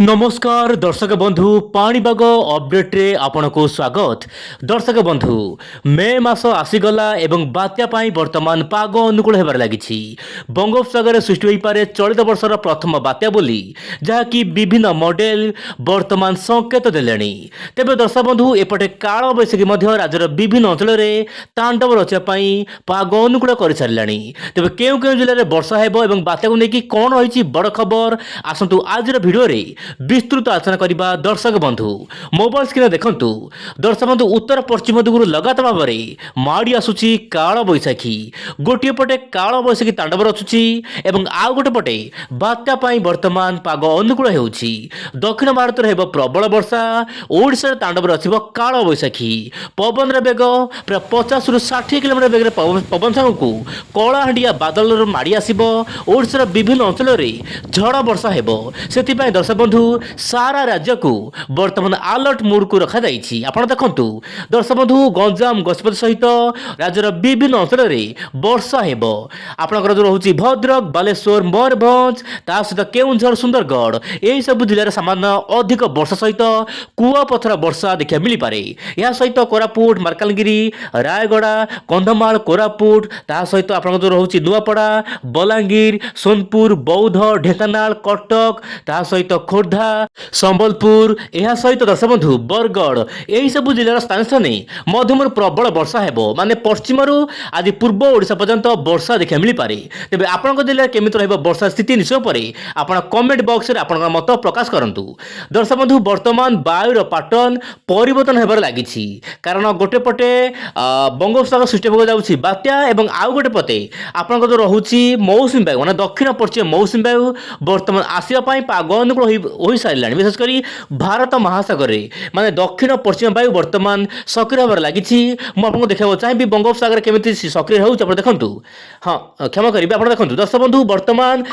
नमस्कार दर्शक बंधु पाणीपाग अपडेट रे आपनको स्वागत। दर्शक बंधु मे मास आसीगला एवं बात्या पाई वर्तमान पाग अनुकूल हेबार लागिछि। बंगोपसागर सृष्टि होई पारे चलित वर्षर प्रथम बात्या बोली जहाँकि विभिन्न मॉडल वर्तमान संकेत देलेनी। तेबे दर्शक बंधु एपटे काल बैशाखी मध्य राज्यर विभिन्न अंचल रे तांडव रचिया पाई पाग अनुकूल कर सारिलानी। तेबे केउ केउ जिल्ला रे वर्षा हेबो एवं बात्या को नेकी कोन रहिछि बड़ खबर आसंतु आजिर भिडियो रे विस्तृत आलोचना करबा। दर्शक बंधु मोबाइल स्क्रीन देखंतु। दर्शक बंधु उत्तर पश्चिम दिगुरु लगातार भाव में माड़ी आसुची काल बैशाखी। गोटे पटे काल बैशाखी तांडव रचुची एवं आउ गोटे पटे बात्या पाई वर्तमान पाग अनुकूल हेउची। दक्षिण भारत रे हेबो प्रबल वर्षा, ओडिसा रे तांडव रचिबो काल बैशाखी। पवन रे बेग प्राय 50 रु 60 किलोमीटर बेग रे पवन संगku कलाहांडिया बादल रो माड़ी आसीबो। ओडिसा रे विभिन्न अंचल रे झड़ वर्षा हेबो। सेति पई दर्शक बंधु सारा राज्य को वर्तमान अलर्ट मोड को रखा जाइछि। आपण देखंतु दर्शक बंधु गंजाम गजपति सहित राज्यर विभिन्न अंचल रे वर्षा हेबो। आपनकर जो रहउछि भद्रक, बालेश्वर, मयूरभंज ता सहित केउंझर, सुंदरगढ़ एही सब जिल्ला रे सामान्य अधिक वर्षा सहित कुआपथर वर्षा देखिया मिली पारे। या सहित कोरापुट, मार्कालगिरी, रायगड़ा, कंधमाल, कोरापुट ता सहित आपनकर जो रहउछि नुआपड़ा, बलांगीर, सोनपुर, बौद्ध, ढेंकानाल, कटक ता सहित खोर्धा, संबलपुर एहा सहित दर्शक बंधु बरगढ़ एही सब जिल्लार स्थान स्थाने मध्यम प्रबल वर्षा हेबो। माने पश्चिमरू आज पूर्व ओडिशा पर्यंत वर्षा देखा मिली पारे। तेबे आपनक जिल्ला केमिति रहइबो वर्षा स्थिति निश्चय परे आपण कमेंट बॉक्स रे आपनक मत प्रकाश करंतु। दर्शक बंधु वर्तमान वायुर पैटर्न परिवर्तन हेबार लागिछि। कारण गोटे पटे बंगोपसागर सृष्टि हो जाउछि बात्या एवं आउ गोटे पटे आपनक जो रहउछि मौसुमी वायु माने दक्षिण पश्चिम मौसुमी वायु वर्तमान आसिया पाई पाग अनुकूल होई सारिलानी। विशेषकर भारत महासागर रे माने दक्षिण पश्चिम वायु वर्तमान सक्रिय होबार लागिछि। मु आपको देखाबो चाहिबी बंगोपसागर केमिति सक्रिय होउछ आपण देखंतु। हां क्षमा करिबे आपण देखंतु दर्शक बंधु वर्तमान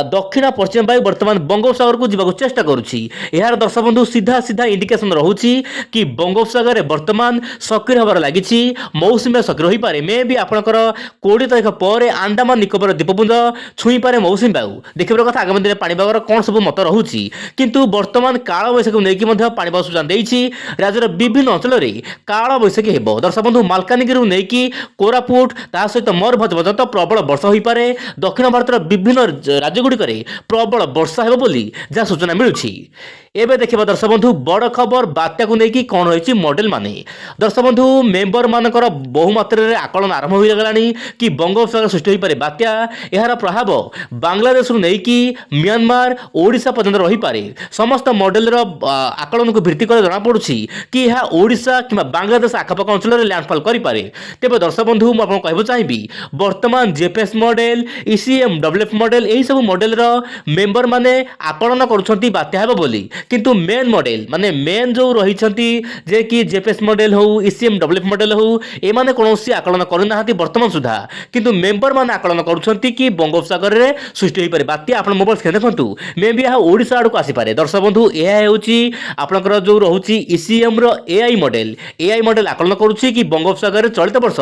दक्षिण पश्चिम वायु वर्तमान बंगोपसागर को जीवाको चेष्टा करूछि। एहार दर्शक बंधु सीधा सीधा इंडिकेशन रहउछि कि बंगोपसागर रे वर्तमान सक्रिय होबार लागिछि। मौसुमी सक्रिय होई पारे। मे भी आपनकर 20 तारिख पर अंडमान निकोबर द्वीपपुंज छुई पारे मौसुमी वायु। देखिबर कथा आगामी दिन पाणीपागर कोन सब मत रहउछि। किंतु वर्तमान काल बैशाखी नेकी मध्य पाणीपाग सूचना देइछि। राज्यर विभिन्न अंचल रे काल बैशाखी हेबो। दर्शक बंधु मालकानगिरी नेकी कोरापुट ता सहित मयूरभंज पर्यंत प्रबल वर्षा होई पारे। दक्षिण भारतर विभिन्न राज्य गुडी करे प्रबल वर्षा हेबो बोली जा सूचना मिलुछि। एबे देखिबा दर्शक बंधु बड़ खबर बात्या को नेकी कोन होइछि मॉडल माने। दर्शक बंधु मेंबर मानकर बहु मात्रा रे आकलन आरंभ होई गलानी कि बंगोपसागर सृष्टि होई पारे बात्या। एहार प्रभाव बांग्लादेश रु नेकी म्यांमार ओडिशा पर्यंत रही पारे। समस्त मॉडल रो आकलन को भित्ति कर जना पडुछि कि यह ओडिशा किबा बांग्लादेश आखपाख अंचल रे लैंडफॉल करि पारे। तेबे दर्शक बंधु म आपन कहबो चाहिबी वर्तमान JPS model, ECM, WF model एही सब मॉडल रो मेंबर माने आकलन करूछंती बात्या हेबो बोली। किंतु मेन मॉडल माने मेन जो रहिछंती जे कि जेपीएस मॉडल हो, ईसीएम, डब्ल्यूएफ मॉडल हो ए माने कोनोसी आकलन करि नाहांती वर्तमान सुधा। किंतु मेंबर माने आकलन करूछंती कि बंगोपसागर रे सृष्टि होई पारे बात्या। आपन मोबाइल स्क्रीन देखंतु मे भी यह ओडिशा आडू आसी पारे। दर्शक बंधु यह हेउची आपनकर जो रहउची ईसीएम रो एआई मॉडल आकलन करूची कि बंगोपसागर रे चलित वर्ष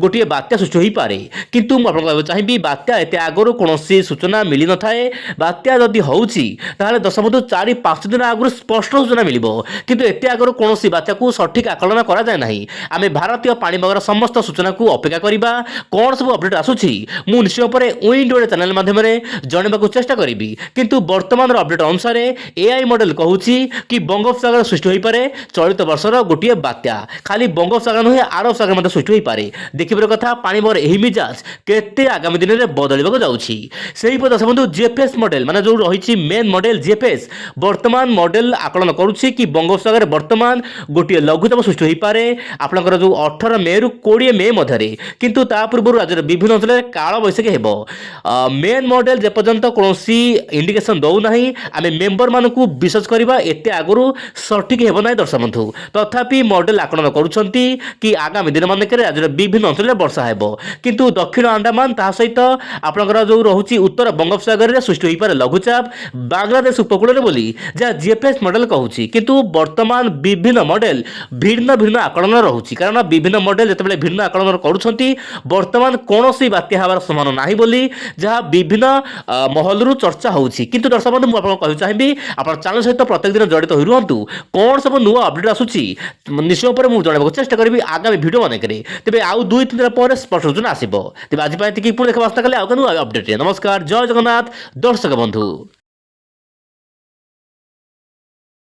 गोटिए बात्या सृष्टि होई पारे। किंतु म आपन कहबो चाहिबी बात्या एते आगरो कोनोसी सूचना मिली न थाए। बात्या जदी होउची ताले दर्शक बंधु 4-5 दिन आगरो स्पष्ट सूचना मिलिबो। किंतु एते आगरो कोनोसी बात्या को सठिक आकलन करा जाय नाही। आमे भारतीय पाणीपागर समस्त सूचना को अपेक्षा करिबा। कोन सब अपडेट आसुची मु निश्चय परे विंडो चैनल माध्यम रे जणेबाकू चेष्टा करिबी। किंतु वर्तमान अपडेट अनुसार एआई मॉडल कहूची कि बंगोपसागर सृष्टि होई पारे चलित वर्षर गोटिए बात्या। खाली बंगोपसागर नुहे आरब सागर मध्य सृष्टि होई पारे। देखिबर कथा पाणीपागर एही मिजाज केते आगामी दिन रे बदलिबाक जाउची। सेही पद बंधु जेपीएस मॉडल माने जो रहिची मेन मॉडल जेपीएस वर्तमान मॉडल आकलन करूची कि बंगोपसागर वर्तमान गोटिए लघुचाप सृष्टि होई पारे। आपनकर जो 18 मे रु 20 मे मध्यरे। किंतु ता पूर्व राज्यर विभिन्न अंचल रे काल बैशाखी हेबो। मेन मॉडल जे पर्यंत कोनोसी इंडिकेशन दउ नाही। आमे मेंबर मानकू विश्वास करिबा एते आगरु सठिक हेबो नाही दर्शक बंधु। तथापि मॉडल आकलन करूछंती कि आगामी दिन मानकरे राज्यर विभिन्न अंचल रे वर्षा हेबो। किंतु दक्षिण अंडमान ता सहित आपनकर जो रहउची उत्तर बंगोपसागर रे सृष्टि होई पारे लघुचाप बांग्लादेश उपकूल रे बोली जा जीएफएस मॉडल कहूची। किंतु वर्तमान विभिन्न मॉडल भिन्न भिन्न आकलन रहउची। कारण विभिन्न मॉडल जतबेले भिन्न आकलन करूछंती वर्तमान कोनोसी बात्या हबार समान नाही बोली जहा विभिन्न महलरु चर्चा होउची। किंतु दर्शक बंधु मु आपन कहू चाहिबी ଆପଣ ଚ୍ୟାନେଲ ସହିତ ପ୍ରତ୍ୟେକ ଦିନ ଜଡ଼ିତ ହୋଇ ରୁହନ୍ତୁ। କ'ଣ ସବୁ ନୂଆ ଅପଡେଟ୍ ଆସୁଛି ନିଶ୍ଚୟ ଉପରେ ମୁଁ ଜଣାଇବାକୁ ଚେଷ୍ଟା କରିବି ଆଗାମୀ ଭିଡ଼ିଓ ମାନଙ୍କରେ। ତେବେ ଆଉ 2-3 ଦିନ ପରେ ସ୍ପଷ୍ଟ ସୂଚନା ଆସିବ। ତେବେ ଆଜି ପାଇଁ ଏତିକି, ପୁଣି ଦେଖିବା ଆସନ୍ତାକାଲି ଆଉ ଏକ ନୂଆ ଅପଡେଟ୍। ନମସ୍କାର, ଜୟ ଜଗନ୍ନାଥ ଦର୍ଶକ ବନ୍ଧୁ।